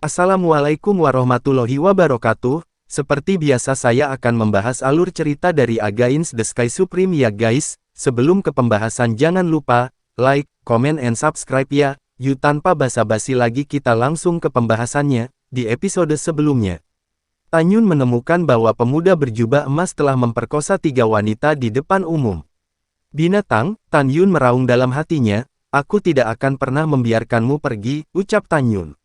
Assalamualaikum warahmatullahi wabarakatuh. Seperti biasa saya akan membahas alur cerita dari Against the Sky Supreme ya guys. Sebelum ke pembahasan jangan lupa, like, comment and subscribe ya. Yuk tanpa basa-basi lagi kita langsung ke pembahasannya. Di episode sebelumnya, Tan Yun menemukan bahwa pemuda berjubah emas telah memperkosa 3 wanita di depan umum. Binatang, Tan Yun meraung dalam hatinya, aku tidak akan pernah membiarkanmu pergi, ucap Tan Yun.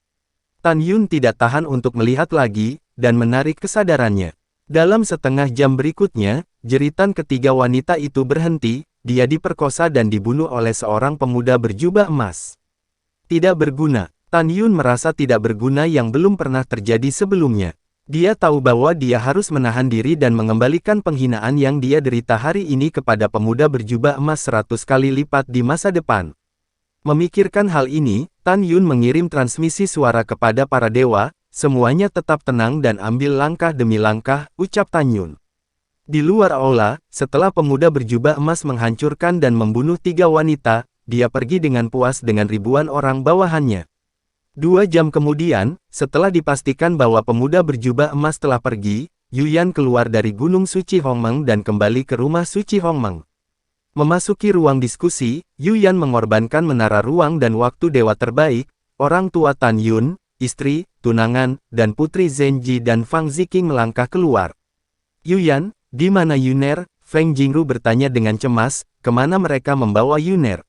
Tan Yun tidak tahan untuk melihat lagi, dan menarik kesadarannya. Dalam setengah jam berikutnya, jeritan ketiga wanita itu berhenti, dia diperkosa dan dibunuh oleh seorang pemuda berjubah emas. Tidak berguna, Tan Yun merasa tidak berguna yang belum pernah terjadi sebelumnya. Dia tahu bahwa dia harus menahan diri dan mengembalikan penghinaan yang dia derita hari ini kepada pemuda berjubah emas 100 kali lipat di masa depan. Memikirkan hal ini, Tan Yun mengirim transmisi suara kepada para dewa, semuanya tetap tenang dan ambil langkah demi langkah, ucap Tan Yun. Di luar aula, setelah pemuda berjubah emas menghancurkan dan membunuh 3 wanita, dia pergi dengan puas dengan ribuan orang bawahannya. 2 jam kemudian, setelah dipastikan bahwa pemuda berjubah emas telah pergi, Yuyan keluar dari Gunung Suci Hongmeng dan kembali ke rumah Suci Hongmeng. Memasuki ruang diskusi, Yuyan mengorbankan menara ruang dan waktu dewa terbaik, orang tua Tan Yun, istri, tunangan, dan putri Zenji dan Fang Ziqing melangkah keluar. Yuyan, di mana Yuner? Feng Jingru bertanya dengan cemas, kemana mereka membawa Yuner?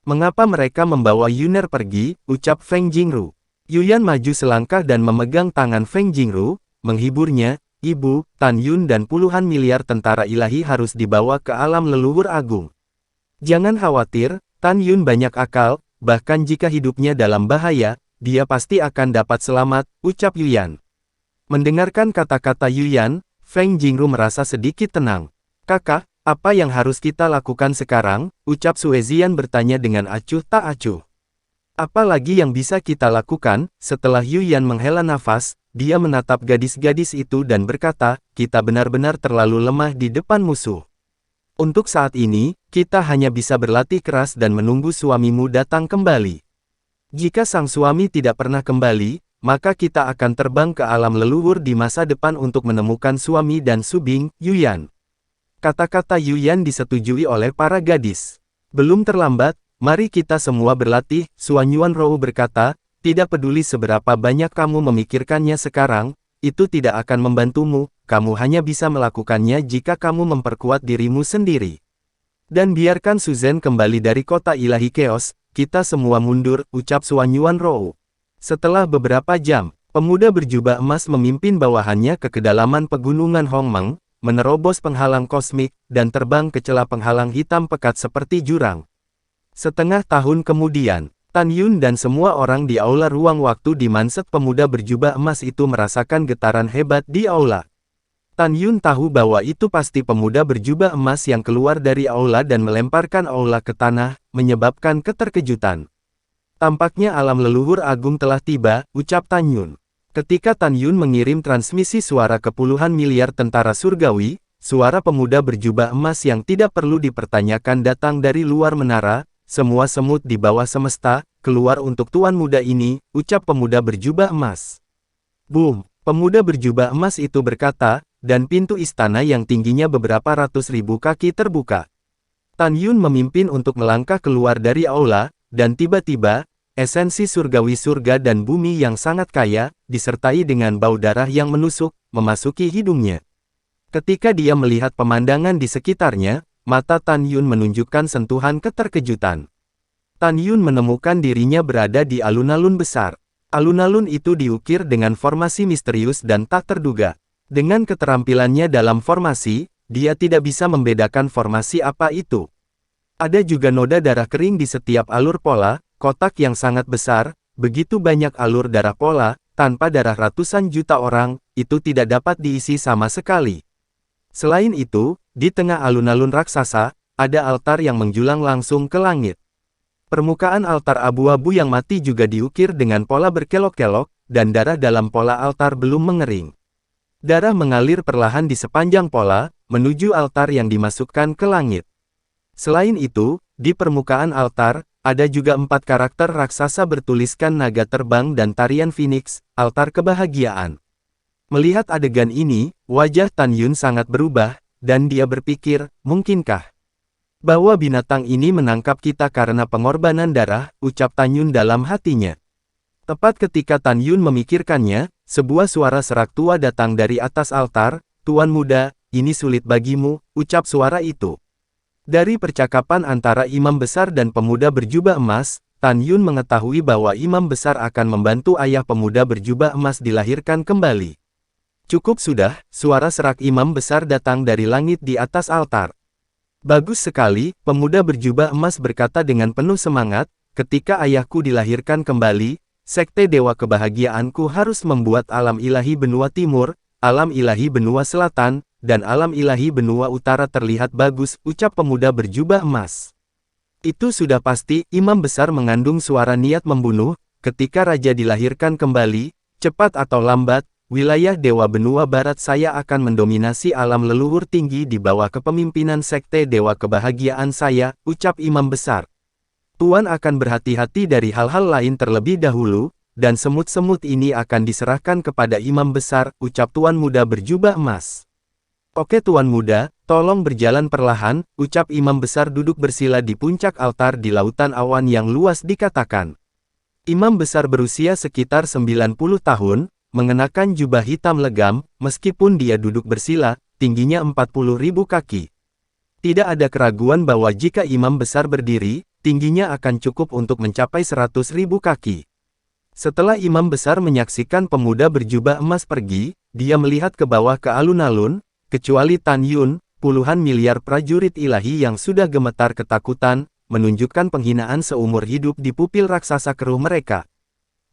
Mengapa mereka membawa Yuner pergi? Ucap Feng Jingru. Yuyan maju selangkah dan memegang tangan Feng Jingru, menghiburnya. Ibu, Tan Yun dan puluhan miliar tentara ilahi harus dibawa ke alam leluhur agung. Jangan khawatir, Tan Yun banyak akal, bahkan jika hidupnya dalam bahaya, dia pasti akan dapat selamat, ucap Yuyan. Mendengarkan kata-kata Yuyan, Feng Jingru merasa sedikit tenang. Kakak, apa yang harus kita lakukan sekarang? Ucap Suezian bertanya dengan acuh tak acuh. Apa lagi yang bisa kita lakukan? Setelah Yuyan menghela nafas, dia menatap gadis-gadis itu dan berkata, kita benar-benar terlalu lemah di depan musuh. Untuk saat ini, kita hanya bisa berlatih keras dan menunggu suamimu datang kembali. Jika sang suami tidak pernah kembali, maka kita akan terbang ke alam leluhur di masa depan untuk menemukan suami dan Subing, Yuyan. Kata-kata Yuyan disetujui oleh para gadis. Belum terlambat, mari kita semua berlatih, Suan Yuan Rou berkata, tidak peduli seberapa banyak kamu memikirkannya sekarang, itu tidak akan membantumu, kamu hanya bisa melakukannya jika kamu memperkuat dirimu sendiri. Dan biarkan Suzhen kembali dari kota ilahi Chaos, kita semua mundur, ucap Suan Yuan Rou. Setelah beberapa jam, pemuda berjubah emas memimpin bawahannya ke kedalaman pegunungan Hongmeng, menerobos penghalang kosmik, dan terbang ke celah penghalang hitam pekat seperti jurang. Setengah tahun kemudian, Tan Yun dan semua orang di aula ruang waktu di Manset pemuda berjubah emas itu merasakan getaran hebat di aula. Tan Yun tahu bahwa itu pasti pemuda berjubah emas yang keluar dari aula dan melemparkan aula ke tanah, menyebabkan keterkejutan. Tampaknya alam leluhur agung telah tiba, ucap Tan Yun. Ketika Tan Yun mengirim transmisi suara ke puluhan miliar tentara surgawi, suara pemuda berjubah emas yang tidak perlu dipertanyakan datang dari luar menara. Semua semut di bawah semesta, keluar untuk tuan muda ini, ucap pemuda berjubah emas. Boom! Pemuda berjubah emas itu berkata, dan pintu istana yang tingginya beberapa ratus ribu kaki terbuka. Tan Yun memimpin untuk melangkah keluar dari aula, dan tiba-tiba, esensi surgawi surga dan bumi yang sangat kaya, disertai dengan bau darah yang menusuk, memasuki hidungnya. Ketika dia melihat pemandangan di sekitarnya, mata Tan Yun menunjukkan sentuhan keterkejutan. Tan Yun menemukan dirinya berada di alun-alun besar. Alun-alun itu diukir dengan formasi misterius dan tak terduga. Dengan keterampilannya dalam formasi, dia tidak bisa membedakan formasi apa itu. Ada juga noda darah kering di setiap alur pola, kotak yang sangat besar, begitu banyak alur darah pola, tanpa darah ratusan juta orang, itu tidak dapat diisi sama sekali. Selain itu, di tengah alun-alun raksasa, ada altar yang menjulang langsung ke langit. Permukaan altar abu-abu yang mati juga diukir dengan pola berkelok-kelok, dan darah dalam pola altar belum mengering. Darah mengalir perlahan di sepanjang pola, menuju altar yang dimasukkan ke langit. Selain itu, di permukaan altar, ada juga 4 karakter raksasa bertuliskan naga terbang dan tarian Phoenix, altar kebahagiaan. Melihat adegan ini, wajah Tan Yun sangat berubah, dan dia berpikir, mungkinkah bahwa binatang ini menangkap kita karena pengorbanan darah, ucap Tan Yun dalam hatinya. Tepat ketika Tan Yun memikirkannya, sebuah suara serak tua datang dari atas altar. Tuan muda, ini sulit bagimu, ucap suara itu. Dari percakapan antara imam besar dan pemuda berjubah emas, Tan Yun mengetahui bahwa imam besar akan membantu ayah pemuda berjubah emas dilahirkan kembali. Cukup sudah, suara serak imam besar datang dari langit di atas altar. Bagus sekali, pemuda berjubah emas berkata dengan penuh semangat, ketika ayahku dilahirkan kembali, sekte dewa kebahagiaanku harus membuat alam ilahi benua timur, alam ilahi benua selatan, dan alam ilahi benua utara terlihat bagus, ucap pemuda berjubah emas. Itu sudah pasti, imam besar mengandung suara niat membunuh, ketika raja dilahirkan kembali, cepat atau lambat, wilayah dewa benua barat saya akan mendominasi alam leluhur tinggi di bawah kepemimpinan sekte dewa kebahagiaan saya, ucap imam besar. Tuan akan berhati-hati dari hal-hal lain terlebih dahulu, dan semut-semut ini akan diserahkan kepada imam besar, ucap tuan muda berjubah emas. Oke tuan muda, tolong berjalan perlahan, ucap imam besar duduk bersila di puncak altar di lautan awan yang luas dikatakan. Imam besar berusia sekitar 90 tahun, mengenakan jubah hitam legam, meskipun dia duduk bersila, tingginya 40.000 kaki. Tidak ada keraguan bahwa jika imam besar berdiri, tingginya akan cukup untuk mencapai 100.000 kaki. Setelah imam besar menyaksikan pemuda berjubah emas pergi, dia melihat ke bawah ke alun-alun, kecuali Tan Yun, puluhan miliar prajurit ilahi yang sudah gemetar ketakutan, menunjukkan penghinaan seumur hidup di pupil raksasa keruh mereka.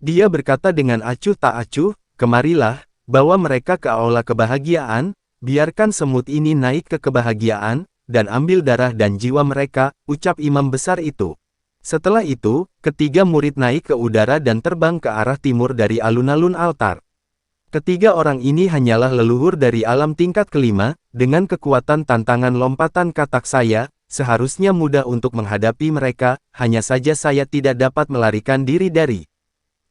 Dia berkata dengan acuh tak acuh, kemarilah, bawa mereka ke aula kebahagiaan, biarkan semut ini naik ke kebahagiaan, dan ambil darah dan jiwa mereka, ucap imam besar itu. Setelah itu, ketiga murid naik ke udara dan terbang ke arah timur dari alun-alun altar. Ketiga orang ini hanyalah leluhur dari alam tingkat kelima, dengan kekuatan tantangan lompatan katak saya, seharusnya mudah untuk menghadapi mereka, hanya saja saya tidak dapat melarikan diri dari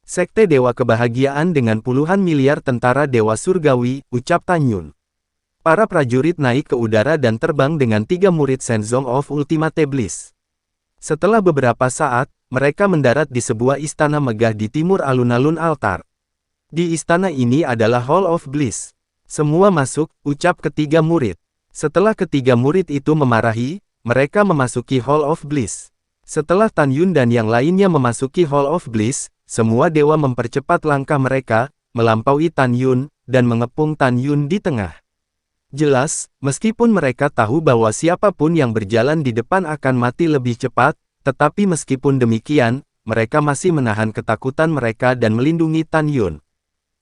sekte dewa kebahagiaan dengan puluhan miliar tentara dewa surgawi, ucap Tan Yun. Para prajurit naik ke udara dan terbang dengan 3 murid Shenzong of Ultimate Bliss. Setelah beberapa saat, mereka mendarat di sebuah istana megah di timur alun-alun altar. Di istana ini adalah Hall of Bliss. Semua masuk, ucap ketiga murid. Setelah ketiga murid itu memarahi, mereka memasuki Hall of Bliss. Setelah Tan Yun dan yang lainnya memasuki Hall of Bliss, semua dewa mempercepat langkah mereka, melampaui Tan Yun, dan mengepung Tan Yun di tengah. Jelas, meskipun mereka tahu bahwa siapapun yang berjalan di depan akan mati lebih cepat, tetapi meskipun demikian, mereka masih menahan ketakutan mereka dan melindungi Tan Yun.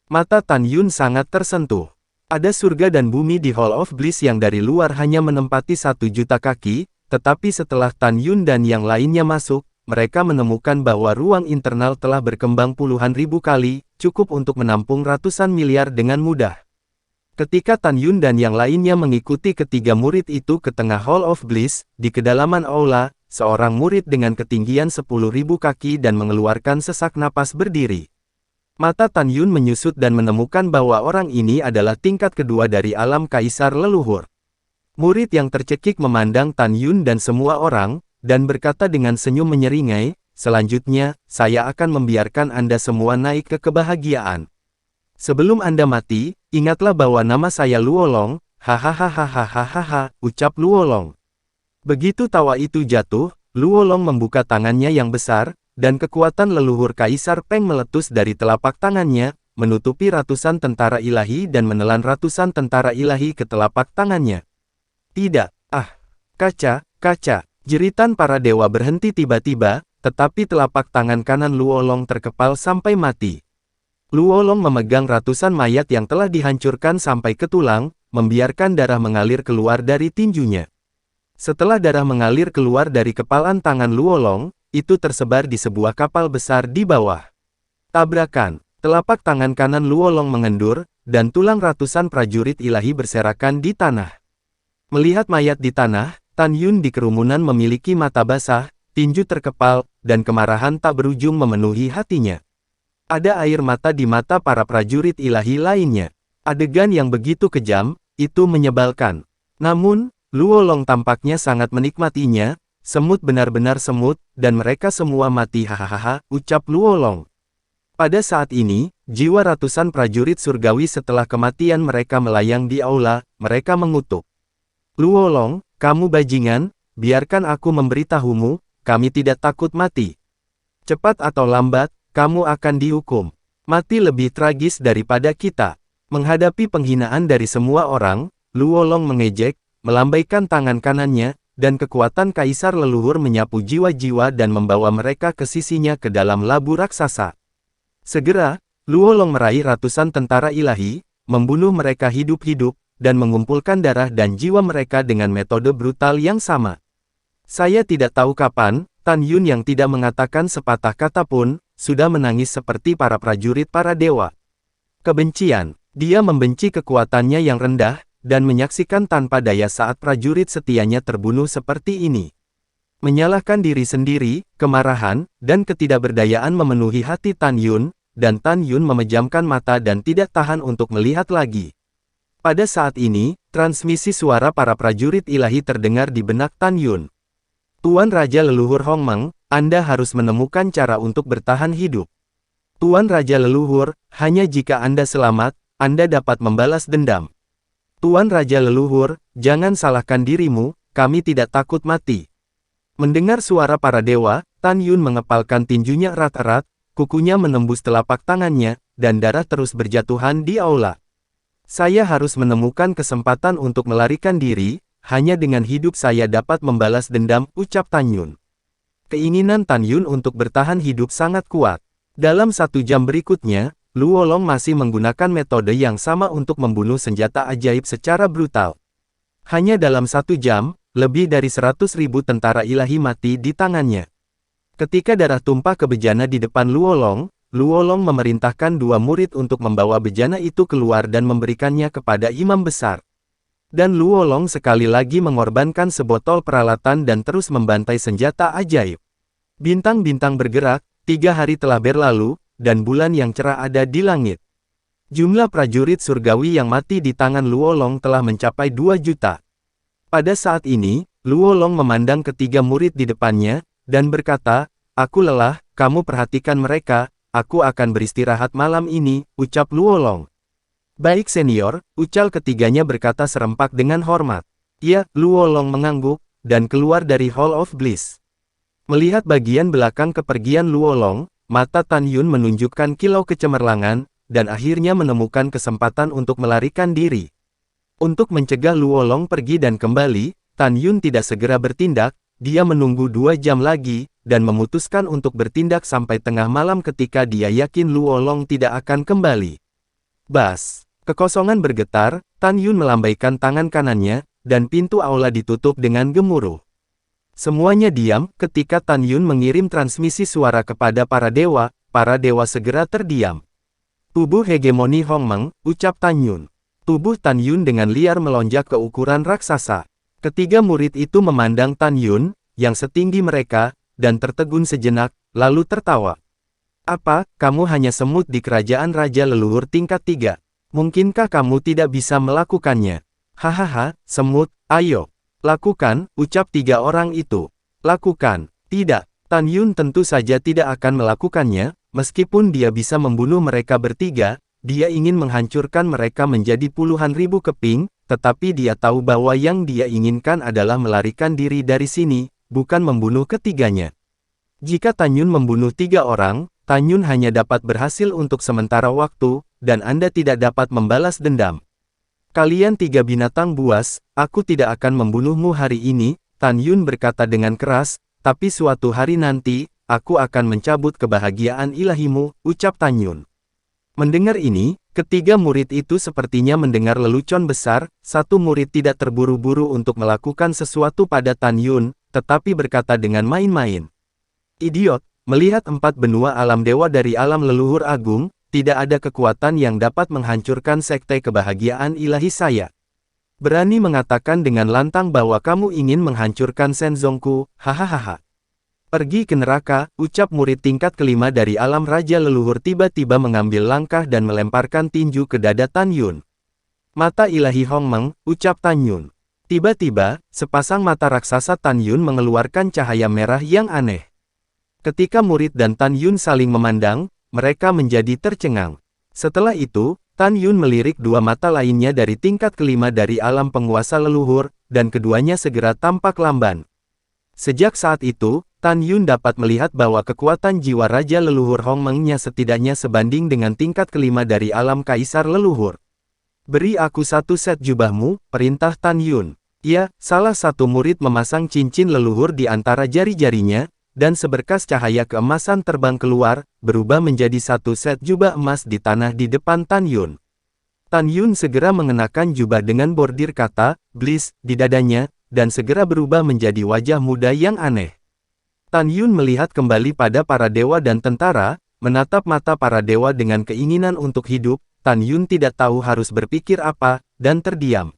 Mata Tan Yun sangat tersentuh. Ada surga dan bumi di Hall of Bliss yang dari luar hanya menempati 1 juta kaki, tetapi setelah Tan Yun dan yang lainnya masuk, mereka menemukan bahwa ruang internal telah berkembang puluhan ribu kali, cukup untuk menampung ratusan miliar dengan mudah. Ketika Tan Yun dan yang lainnya mengikuti ketiga murid itu ke tengah Hall of Bliss, di kedalaman aula, seorang murid dengan ketinggian 10.000 kaki dan mengeluarkan sesak napas berdiri. Mata Tan Yun menyusut dan menemukan bahwa orang ini adalah tingkat kedua dari alam kaisar leluhur. Murid yang tercekik memandang Tan Yun dan semua orang, dan berkata dengan senyum menyeringai, selanjutnya, saya akan membiarkan Anda semua naik ke kebahagiaan. Sebelum Anda mati, ingatlah bahwa nama saya Luolong, hahaha, ucap Luolong. Begitu tawa itu jatuh, Luolong membuka tangannya yang besar, dan kekuatan leluhur Kaisar Peng meletus dari telapak tangannya, menutupi ratusan tentara ilahi dan menelan ratusan tentara ilahi ke telapak tangannya. Tidak, kaca, jeritan para dewa berhenti tiba-tiba, tetapi telapak tangan kanan Luolong terkepal sampai mati. Luolong memegang ratusan mayat yang telah dihancurkan sampai ke tulang, membiarkan darah mengalir keluar dari tinjunya. Setelah darah mengalir keluar dari kepalan tangan Luolong, itu tersebar di sebuah kapal besar di bawah. Tabrakan, telapak tangan kanan Luolong mengendur, dan tulang ratusan prajurit ilahi berserakan di tanah. Melihat mayat di tanah, Tan Yun di kerumunan memiliki mata basah, tinju terkepal, dan kemarahan tak berujung memenuhi hatinya. Ada air mata di mata para prajurit ilahi lainnya. Adegan yang begitu kejam, itu menyebalkan. Namun, Luo Long tampaknya sangat menikmatinya. Semut benar-benar semut, dan mereka semua mati hahaha, ucap Luo Long. Pada saat ini, jiwa ratusan prajurit surgawi setelah kematian mereka melayang di aula, mereka mengutuk. Luo Long, kamu bajingan, biarkan aku memberitahumu, kami tidak takut mati. Cepat atau lambat, kamu akan dihukum. Mati lebih tragis daripada kita. Menghadapi penghinaan dari semua orang, Luo Long mengejek, melambaikan tangan kanannya, dan kekuatan kaisar leluhur menyapu jiwa-jiwa dan membawa mereka ke sisinya ke dalam labu raksasa. Segera, Luo Long meraih ratusan tentara ilahi, membunuh mereka hidup-hidup, dan mengumpulkan darah dan jiwa mereka dengan metode brutal yang sama. Saya tidak tahu kapan, Tan Yun yang tidak mengatakan sepatah kata pun, sudah menangis seperti para prajurit para dewa. Kebencian, dia membenci kekuatannya yang rendah, dan menyaksikan tanpa daya saat prajurit setianya terbunuh seperti ini. Menyalahkan diri sendiri, kemarahan, dan ketidakberdayaan memenuhi hati Tan Yun, dan Tan Yun memejamkan mata dan tidak tahan untuk melihat lagi. Pada saat ini, transmisi suara para prajurit ilahi terdengar di benak Tan Yun. Tuan Raja Leluhur Hong Meng, Anda harus menemukan cara untuk bertahan hidup. Tuan Raja Leluhur, hanya jika Anda selamat, Anda dapat membalas dendam. Tuan Raja Leluhur, jangan salahkan dirimu, kami tidak takut mati. Mendengar suara para dewa, Tan Yun mengepalkan tinjunya erat-erat, kukunya menembus telapak tangannya, dan darah terus berjatuhan di aula. Saya harus menemukan kesempatan untuk melarikan diri, hanya dengan hidup saya dapat membalas dendam, ucap Tan Yun. Keinginan Tan Yun untuk bertahan hidup sangat kuat. Dalam 1 jam berikutnya, Luo Long masih menggunakan metode yang sama untuk membunuh senjata ajaib secara brutal. Hanya dalam 1 jam, lebih dari 100.000 tentara ilahi mati di tangannya. Ketika darah tumpah ke bejana di depan Luo Long memerintahkan 2 murid untuk membawa bejana itu keluar dan memberikannya kepada imam besar. Dan Luo Long sekali lagi mengorbankan sebotol peralatan dan terus membantai senjata ajaib. Bintang-bintang bergerak, 3 hari telah berlalu, dan bulan yang cerah ada di langit. Jumlah prajurit surgawi yang mati di tangan Luo Long telah mencapai 2 juta. Pada saat ini, Luo Long memandang ketiga murid di depannya, dan berkata, "Aku lelah, kamu perhatikan mereka, aku akan beristirahat malam ini," ucap Luo Long. "Baik senior," ucal ketiganya berkata serempak dengan hormat. "Ya," Luo Long mengangguk, dan keluar dari Hall of Bliss. Melihat bagian belakang kepergian Luo Long, mata Tan Yun menunjukkan kilau kecemerlangan, dan akhirnya menemukan kesempatan untuk melarikan diri. Untuk mencegah Luo Long pergi dan kembali, Tan Yun tidak segera bertindak, dia menunggu 2 jam lagi, dan memutuskan untuk bertindak sampai tengah malam ketika dia yakin Luo Long tidak akan kembali. Bas! Kekosongan bergetar, Tan Yun melambaikan tangan kanannya, dan pintu aula ditutup dengan gemuruh. Semuanya diam, ketika Tan Yun mengirim transmisi suara kepada para dewa segera terdiam. "Tubuh hegemoni Hong Meng," ucap Tan Yun. Tubuh Tan Yun dengan liar melonjak ke ukuran raksasa. Ketiga murid itu memandang Tan Yun, yang setinggi mereka, dan tertegun sejenak, lalu tertawa. "Apa, kamu hanya semut di kerajaan Raja Leluhur tingkat 3? Mungkinkah kamu tidak bisa melakukannya?" "Hahaha, semut, ayo. Lakukan," ucap 3 orang itu. "Lakukan." "Tidak." Tan Yun tentu saja tidak akan melakukannya, meskipun dia bisa membunuh mereka bertiga, dia ingin menghancurkan mereka menjadi puluhan ribu keping, tetapi dia tahu bahwa yang dia inginkan adalah melarikan diri dari sini, bukan membunuh ketiganya. Jika Tan Yun membunuh 3 orang, Tan Yun hanya dapat berhasil untuk sementara waktu, dan Anda tidak dapat membalas dendam. "Kalian 3 binatang buas, aku tidak akan membunuhmu hari ini," Tan Yun berkata dengan keras, "tapi suatu hari nanti, aku akan mencabut kebahagiaan ilahimu," ucap Tan Yun. Mendengar ini, ketiga murid itu sepertinya mendengar lelucon besar. Satu murid tidak terburu-buru untuk melakukan sesuatu pada Tan Yun, tetapi berkata dengan main-main, "Idiot, melihat 4 benua alam dewa dari alam leluhur agung, tidak ada kekuatan yang dapat menghancurkan sekte kebahagiaan ilahi saya. Berani mengatakan dengan lantang bahwa kamu ingin menghancurkan Shenzongku, hahaha. Pergi ke neraka, ucap murid tingkat kelima dari alam raja leluhur tiba-tiba mengambil langkah dan melemparkan tinju ke dada Tan Yun. Mata ilahi Hongmeng, ucap Tan Yun. Tiba-tiba, sepasang mata raksasa Tan Yun mengeluarkan cahaya merah yang aneh. Ketika murid dan Tan Yun saling memandang, mereka menjadi tercengang. Setelah itu, Tan Yun melirik dua mata lainnya dari tingkat kelima dari alam penguasa leluhur, dan keduanya segera tampak lamban. Sejak saat itu, Tan Yun dapat melihat bahwa kekuatan jiwa Raja Leluhur Hongmeng-nya setidaknya sebanding dengan tingkat kelima dari alam Kaisar Leluhur. Beri aku satu set jubahmu, perintah Tan Yun. Ya, salah satu murid memasang cincin leluhur di antara jari-jarinya, dan seberkas cahaya keemasan terbang keluar, berubah menjadi satu set jubah emas di tanah di depan Tan Yun. Tan Yun segera mengenakan jubah dengan bordir kata, Bliss, di dadanya, dan segera berubah menjadi wajah muda yang aneh. Tan Yun melihat kembali pada para dewa dan tentara, menatap mata para dewa dengan keinginan untuk hidup. Tan Yun tidak tahu harus berpikir apa, dan terdiam.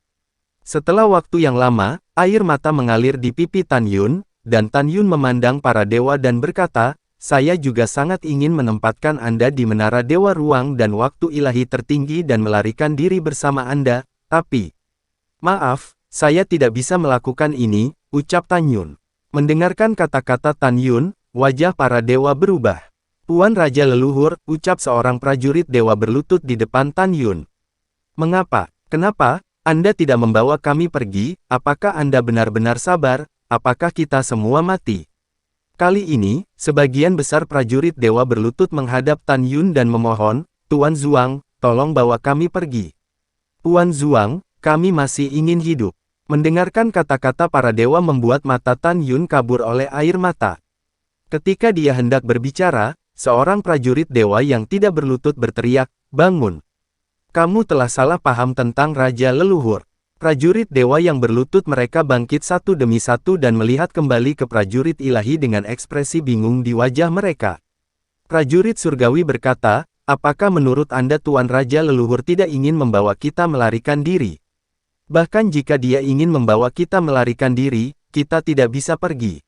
Setelah waktu yang lama, air mata mengalir di pipi Tan Yun, dan Tan Yun memandang para dewa dan berkata, saya juga sangat ingin menempatkan Anda di menara dewa ruang dan waktu ilahi tertinggi dan melarikan diri bersama Anda, tapi... Maaf, saya tidak bisa melakukan ini, ucap Tan Yun. Mendengarkan kata-kata Tan Yun, wajah para dewa berubah. Tuan Raja Leluhur, ucap seorang prajurit dewa berlutut di depan Tan Yun. Mengapa? Kenapa? Anda tidak membawa kami pergi? Apakah Anda benar-benar sabar? Apakah kita semua mati? Kali ini, sebagian besar prajurit dewa berlutut menghadap Tan Yun dan memohon, Tuan Zuang, tolong bawa kami pergi. Tuan Zuang, kami masih ingin hidup. Mendengarkan kata-kata para dewa membuat mata Tan Yun kabur oleh air mata. Ketika dia hendak berbicara, seorang prajurit dewa yang tidak berlutut berteriak, bangun. Kamu telah salah paham tentang Raja Leluhur. Prajurit dewa yang berlutut mereka bangkit satu demi satu dan melihat kembali ke prajurit ilahi dengan ekspresi bingung di wajah mereka. Prajurit surgawi berkata, apakah menurut Anda Tuan Raja Leluhur tidak ingin membawa kita melarikan diri? Bahkan jika dia ingin membawa kita melarikan diri, kita tidak bisa pergi.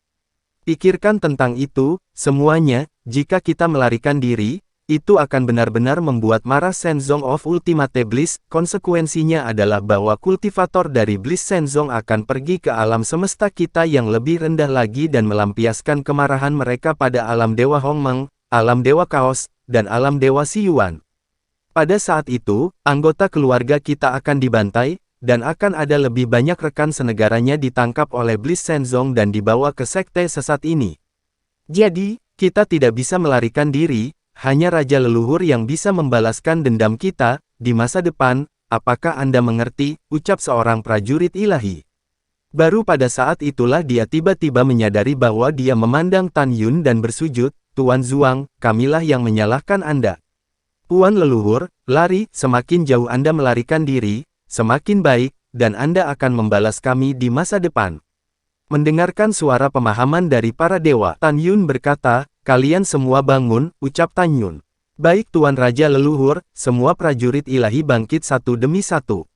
Pikirkan tentang itu, semuanya, jika kita melarikan diri, itu akan benar-benar membuat marah Shenzong of Ultimate Bliss. Konsekuensinya adalah bahwa kultivator dari Bliss Shenzong akan pergi ke alam semesta kita yang lebih rendah lagi dan melampiaskan kemarahan mereka pada alam Dewa Hongmeng, alam Dewa Kaos, dan alam Dewa Siyuan. Pada saat itu, anggota keluarga kita akan dibantai, dan akan ada lebih banyak rekan senegaranya ditangkap oleh Bliss Shenzong dan dibawa ke sekte sesat ini. Jadi, kita tidak bisa melarikan diri, hanya Raja Leluhur yang bisa membalaskan dendam kita, di masa depan. Apakah Anda mengerti, ucap seorang prajurit ilahi. Baru pada saat itulah dia tiba-tiba menyadari bahwa dia memandang Tan Yun dan bersujud, Tuan Zuang, kamilah yang menyalahkan Anda. Tuan Leluhur, lari, semakin jauh Anda melarikan diri, semakin baik, dan Anda akan membalas kami di masa depan. Mendengarkan suara pemahaman dari para dewa, Tan Yun berkata, kalian semua bangun, ucap Tan Yun. Baik Tuan Raja Leluhur, semua prajurit ilahi bangkit satu demi satu.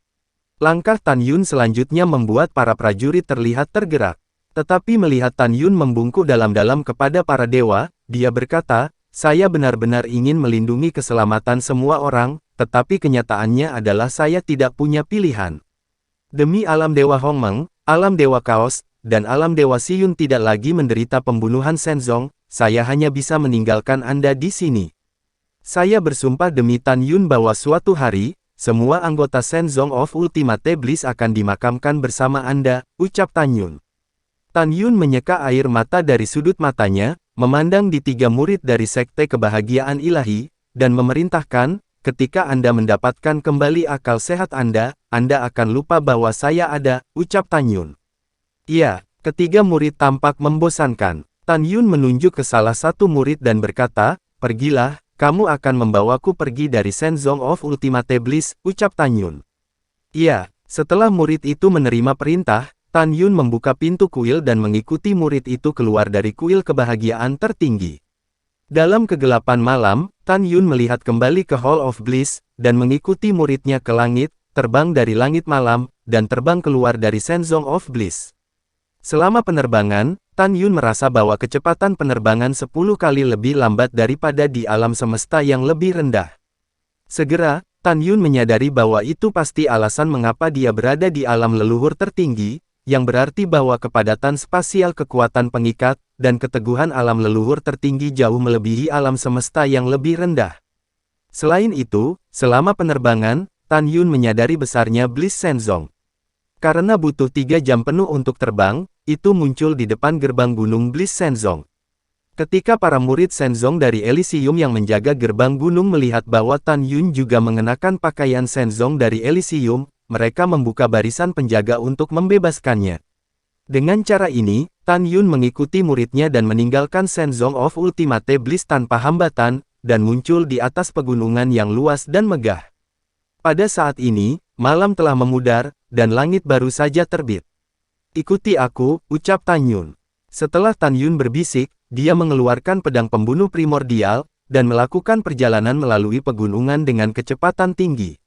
Langkah Tan Yun selanjutnya membuat para prajurit terlihat tergerak. Tetapi melihat Tan Yun membungkuk dalam-dalam kepada para dewa, dia berkata, saya benar-benar ingin melindungi keselamatan semua orang, tetapi kenyataannya adalah saya tidak punya pilihan. Demi alam Dewa Hongmeng, alam Dewa Kaos, dan alam Dewa Siyun tidak lagi menderita pembunuhan Shenzong, saya hanya bisa meninggalkan Anda di sini. Saya bersumpah demi Tan Yun bahwa suatu hari, semua anggota Shenzong of Ultimate Bliss akan dimakamkan bersama Anda, ucap Tan Yun. Tan Yun menyeka air mata dari sudut matanya, memandang di tiga murid dari Sekte Kebahagiaan Ilahi, dan memerintahkan, ketika Anda mendapatkan kembali akal sehat Anda akan lupa bahwa saya ada, ucap Tan Yun. Iya, ketiga murid tampak membosankan. Tan Yun menunjuk ke salah satu murid dan berkata, pergilah, kamu akan membawaku pergi dari Shenzong of Ultimate Bliss, ucap Tan Yun. Iya, setelah murid itu menerima perintah, Tan Yun membuka pintu kuil dan mengikuti murid itu keluar dari kuil kebahagiaan tertinggi. Dalam kegelapan malam, Tan Yun melihat kembali ke Hall of Bliss, dan mengikuti muridnya ke langit, terbang dari langit malam, dan terbang keluar dari Shenzong of Bliss. Selama penerbangan, Tan Yun merasa bahwa kecepatan penerbangan 10 kali lebih lambat daripada di alam semesta yang lebih rendah. Segera, Tan Yun menyadari bahwa itu pasti alasan mengapa dia berada di alam leluhur tertinggi, yang berarti bahwa kepadatan spasial kekuatan pengikat, dan keteguhan alam leluhur tertinggi jauh melebihi alam semesta yang lebih rendah. Selain itu, selama penerbangan, Tan Yun menyadari besarnya Bliss Shenzong. Karena butuh 3 jam penuh untuk terbang, itu muncul di depan gerbang gunung Bliss Shenzong. Ketika para murid Shenzong dari Elysium yang menjaga gerbang gunung melihat bahwa Tan Yun juga mengenakan pakaian Shenzong dari Elysium, mereka membuka barisan penjaga untuk membebaskannya. Dengan cara ini, Tan Yun mengikuti muridnya dan meninggalkan Shenzong of Ultimate Bliss tanpa hambatan, dan muncul di atas pegunungan yang luas dan megah. Pada saat ini, malam telah memudar, dan langit baru saja terbit. "Ikuti aku," ucap Tan Yun. Setelah Tan Yun berbisik, dia mengeluarkan pedang pembunuh primordial, dan melakukan perjalanan melalui pegunungan dengan kecepatan tinggi.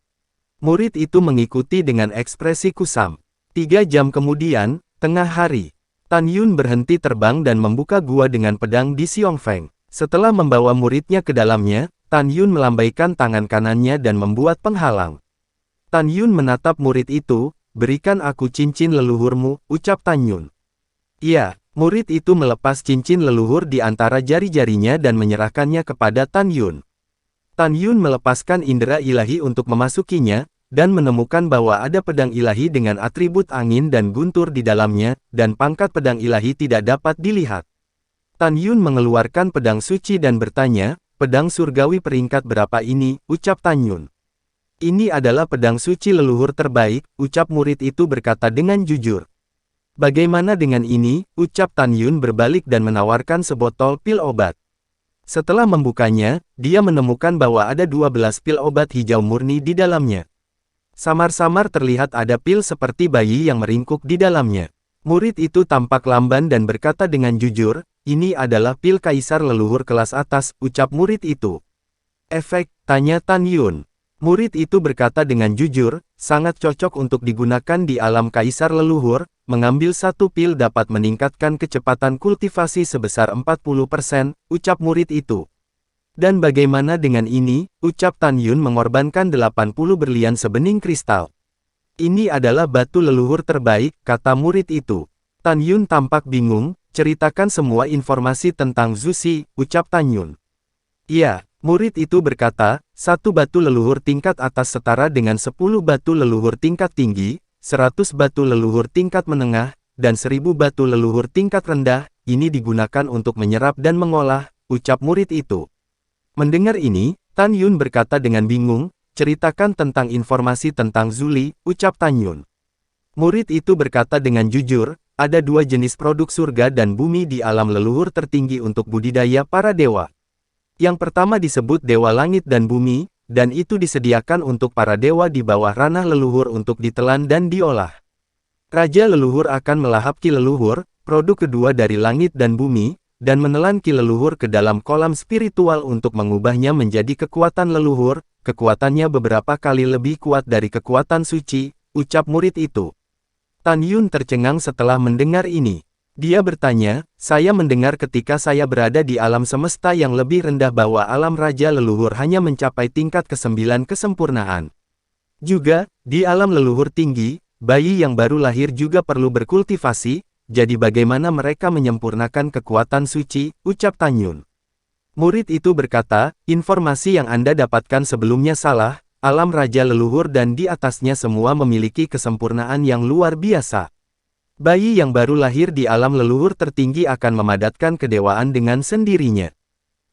Murid itu mengikuti dengan ekspresi kusam. 3 jam kemudian, tengah hari, Tan Yun berhenti terbang dan membuka gua dengan pedang di Xiongfeng. Setelah membawa muridnya ke dalamnya, Tan Yun melambaikan tangan kanannya dan membuat penghalang. Tan Yun menatap murid itu, "Berikan aku cincin leluhurmu," ucap Tan Yun. Iya, murid itu melepas cincin leluhur di antara jari-jarinya dan menyerahkannya kepada Tan Yun. Tan Yun melepaskan indera ilahi untuk memasukinya, dan menemukan bahwa ada pedang ilahi dengan atribut angin dan guntur di dalamnya, dan pangkat pedang ilahi tidak dapat dilihat. Tan Yun mengeluarkan pedang suci dan bertanya, "Pedang surgawi peringkat berapa ini?" ucap Tan Yun. "Ini adalah pedang suci leluhur terbaik," ucap murid itu berkata dengan jujur. "Bagaimana dengan ini?" ucap Tan Yun berbalik dan menawarkan sebotol pil obat. Setelah membukanya, dia menemukan bahwa ada 12 pil obat hijau murni di dalamnya. Samar-samar terlihat ada pil seperti bayi yang meringkuk di dalamnya. Murid itu tampak lamban dan berkata dengan jujur, "Ini adalah pil kaisar leluhur kelas atas," ucap murid itu. "Efek?" tanya Tan Yun. Murid itu berkata dengan jujur, "Sangat cocok untuk digunakan di alam kaisar leluhur, mengambil satu pil dapat meningkatkan kecepatan kultivasi sebesar 40%, ucap murid itu. "Dan bagaimana dengan ini?" ucap Tan Yun mengorbankan 80 berlian sebening kristal. "Ini adalah batu leluhur terbaik," kata murid itu. Tan Yun tampak bingung, "Ceritakan semua informasi tentang Zuxi," ucap Tan Yun. "Iya," murid itu berkata, "satu batu leluhur tingkat atas setara dengan 10 batu leluhur tingkat tinggi, 100 batu leluhur tingkat menengah, dan 1000 batu leluhur tingkat rendah, ini digunakan untuk menyerap dan mengolah," ucap murid itu. Mendengar ini, Tan Yun berkata dengan bingung, "Ceritakan tentang informasi tentang Zuli," ucap Tan Yun. Murid itu berkata dengan jujur, "Ada 2 jenis produk surga dan bumi di alam leluhur tertinggi untuk budidaya para dewa. Yang pertama disebut Dewa Langit dan Bumi, dan itu disediakan untuk para dewa di bawah ranah leluhur untuk ditelan dan diolah. Raja leluhur akan melahap ki leluhur, produk kedua dari langit dan bumi, dan menelan ki leluhur ke dalam kolam spiritual untuk mengubahnya menjadi kekuatan leluhur, kekuatannya beberapa kali lebih kuat dari kekuatan suci," ucap murid itu. Tan Yun tercengang setelah mendengar ini. Dia bertanya, "Saya mendengar ketika saya berada di alam semesta yang lebih rendah bahwa alam raja leluhur hanya mencapai tingkat ke-9 kesempurnaan. Juga, di alam leluhur tinggi, bayi yang baru lahir juga perlu berkultivasi, jadi bagaimana mereka menyempurnakan kekuatan suci?" ucap Tan Yun. Murid itu berkata, "Informasi yang Anda dapatkan sebelumnya salah, alam raja leluhur dan di atasnya semua memiliki kesempurnaan yang luar biasa. Bayi yang baru lahir di alam leluhur tertinggi akan memadatkan kedewaan dengan sendirinya.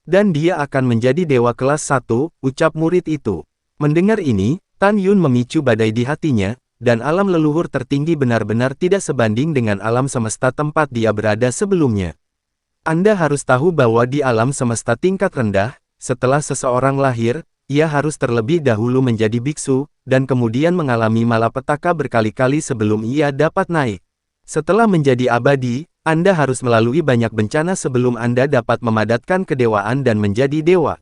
Dan dia akan menjadi dewa kelas 1, ucap murid itu. Mendengar ini, Tan Yun memicu badai di hatinya, dan alam leluhur tertinggi benar-benar tidak sebanding dengan alam semesta tempat dia berada sebelumnya. Anda harus tahu bahwa di alam semesta tingkat rendah, setelah seseorang lahir, ia harus terlebih dahulu menjadi biksu, dan kemudian mengalami malapetaka berkali-kali sebelum ia dapat naik. Setelah menjadi abadi, Anda harus melalui banyak bencana sebelum Anda dapat memadatkan kedewaan dan menjadi dewa.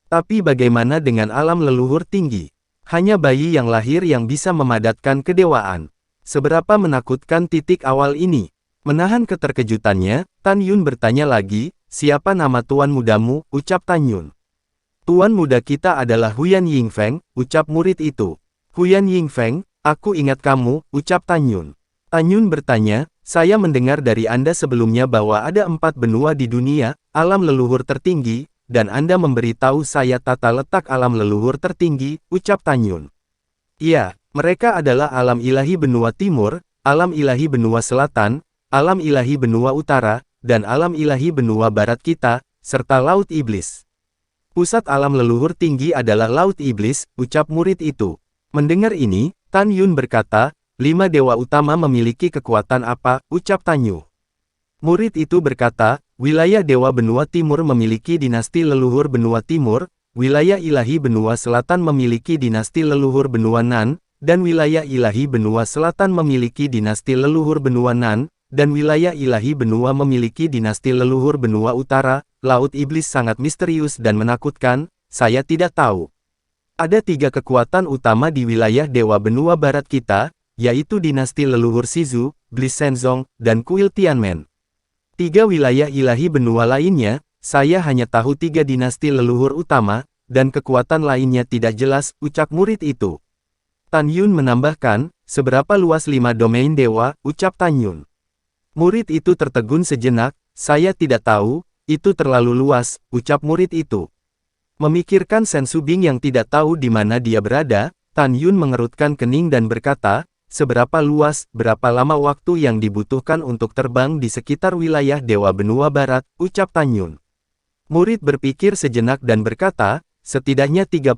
Tapi bagaimana dengan alam leluhur tinggi? Hanya bayi yang lahir yang bisa memadatkan kedewaan. Seberapa menakutkan titik awal ini? Menahan keterkejutannya, Tan Yun bertanya lagi, siapa nama tuan mudamu, ucap Tan Yun. Tuan muda kita adalah Huyan Yingfeng, ucap murid itu. Huyan Yingfeng, aku ingat kamu, ucap Tan Yun. Tan Yun bertanya, saya mendengar dari Anda sebelumnya bahwa ada 4 benua di dunia, alam leluhur tertinggi, dan Anda memberitahu saya tata letak alam leluhur tertinggi, ucap Tan Yun. Iya, mereka adalah alam ilahi benua timur, alam ilahi benua selatan, alam ilahi benua utara, dan alam ilahi benua barat kita, serta Laut Iblis. Pusat alam leluhur tinggi adalah Laut Iblis, ucap murid itu. Mendengar ini, Tan Yun berkata, 5 dewa utama memiliki kekuatan apa, ucap Tan Yun. Murid itu berkata, wilayah dewa benua timur memiliki dinasti leluhur benua timur, wilayah ilahi benua selatan memiliki dinasti leluhur benua Nan, dan wilayah ilahi benua selatan memiliki dinasti leluhur benua Nan, dan wilayah ilahi benua memiliki dinasti leluhur benua utara. Laut Iblis sangat misterius dan menakutkan, saya tidak tahu. Ada 3 kekuatan utama di wilayah dewa benua barat kita, yaitu dinasti leluhur Shizu, Bliss Shenzong, dan Kuil Tianmen. 3 wilayah ilahi benua lainnya, saya hanya tahu 3 dinasti leluhur utama, dan kekuatan lainnya tidak jelas, ucap murid itu. Tan Yun menambahkan, seberapa luas 5 domain dewa, ucap Tan Yun. Murid itu tertegun sejenak, saya tidak tahu, itu terlalu luas, ucap murid itu. Memikirkan Sen Subing yang tidak tahu di mana dia berada, Tan Yun mengerutkan kening dan berkata, seberapa luas, berapa lama waktu yang dibutuhkan untuk terbang di sekitar wilayah dewa benua barat, ucap Tan Yun. Murid berpikir sejenak dan berkata, setidaknya 30.000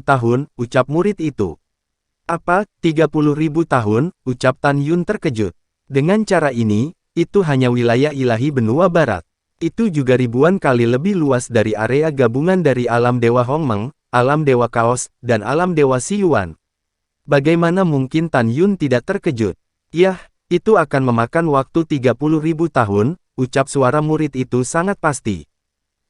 tahun, ucap murid itu. Apa, 30.000 tahun, ucap Tan Yun terkejut. Dengan cara ini, itu hanya wilayah ilahi benua barat. Itu juga ribuan kali lebih luas dari area gabungan dari alam dewa Hongmeng, alam dewa Kaos, dan alam dewa Siyuan. Bagaimana mungkin Tan Yun tidak terkejut? Yah, itu akan memakan waktu 30.000 tahun, ucap suara murid itu sangat pasti.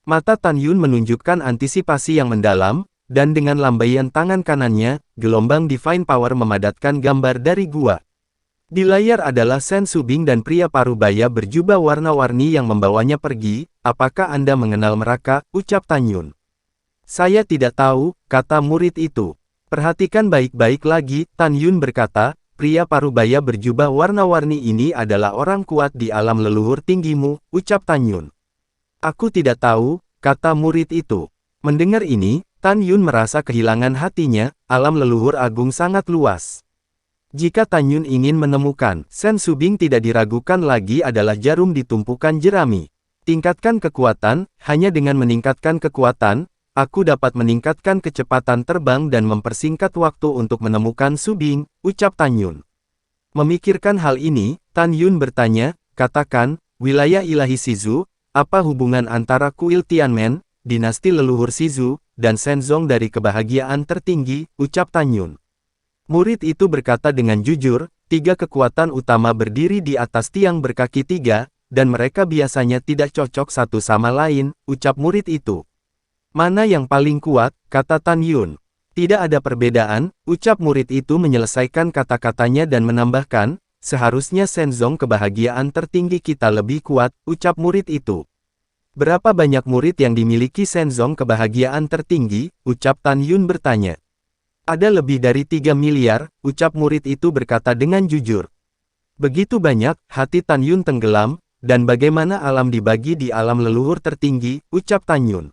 Mata Tan Yun menunjukkan antisipasi yang mendalam, dan dengan lambaian tangan kanannya, gelombang Divine Power memadatkan gambar dari gua. Di layar adalah Sen Subing dan pria parubaya berjubah warna-warni yang membawanya pergi, apakah Anda mengenal mereka, ucap Tan Yun. Saya tidak tahu, kata murid itu. Perhatikan baik-baik lagi, Tan Yun berkata, pria parubaya berjubah warna-warni ini adalah orang kuat di alam leluhur tinggimu, ucap Tan Yun. Aku tidak tahu, kata murid itu. Mendengar ini, Tan Yun merasa kehilangan hatinya, alam leluhur agung sangat luas. Jika Tan Yun ingin menemukan Sen Subing tidak diragukan lagi adalah jarum di tumpukan jerami. Tingkatkan kekuatan, hanya dengan meningkatkan kekuatan, aku dapat meningkatkan kecepatan terbang dan mempersingkat waktu untuk menemukan Subing, ucap Tan Yun. Memikirkan hal ini, Tan Yun bertanya, katakan, wilayah ilahi Shizu, apa hubungan antara Kuil Tianmen, dinasti leluhur Shizu, dan Shenzong dari kebahagiaan tertinggi, ucap Tan Yun. Murid itu berkata dengan jujur, 3 kekuatan utama berdiri di atas tiang berkaki 3, dan mereka biasanya tidak cocok satu sama lain, ucap murid itu. Mana yang paling kuat, kata Tan Yun. Tidak ada perbedaan, ucap murid itu menyelesaikan kata-katanya dan menambahkan, seharusnya Shenzong kebahagiaan tertinggi kita lebih kuat, ucap murid itu. Berapa banyak murid yang dimiliki Shenzong kebahagiaan tertinggi, ucap Tan Yun bertanya. Ada lebih dari 3 miliar, ucap murid itu berkata dengan jujur. Begitu banyak, hati Tan Yun tenggelam, dan bagaimana alam dibagi di alam leluhur tertinggi, ucap Tan Yun.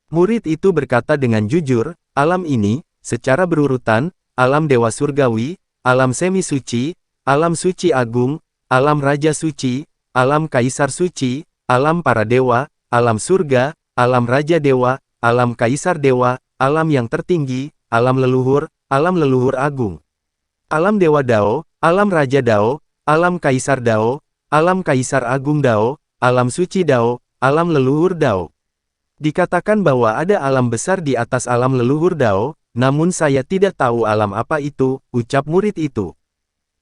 Murid itu berkata dengan jujur, alam ini, secara berurutan, alam dewa surgawi, alam semi suci, alam suci agung, alam raja suci, alam kaisar suci, alam para dewa, alam surga, alam raja dewa, alam kaisar dewa, alam yang tertinggi, alam leluhur agung. Alam dewa Dao, alam raja Dao, alam kaisar Dao, alam kaisar agung Dao, alam suci Dao, alam leluhur Dao. Dikatakan bahwa ada alam besar di atas alam leluhur Dao, namun saya tidak tahu alam apa itu, ucap murid itu.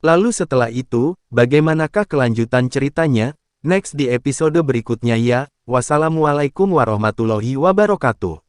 Lalu setelah itu, bagaimanakah kelanjutan ceritanya? Next di episode berikutnya ya. Wassalamualaikum warahmatullahi wabarakatuh.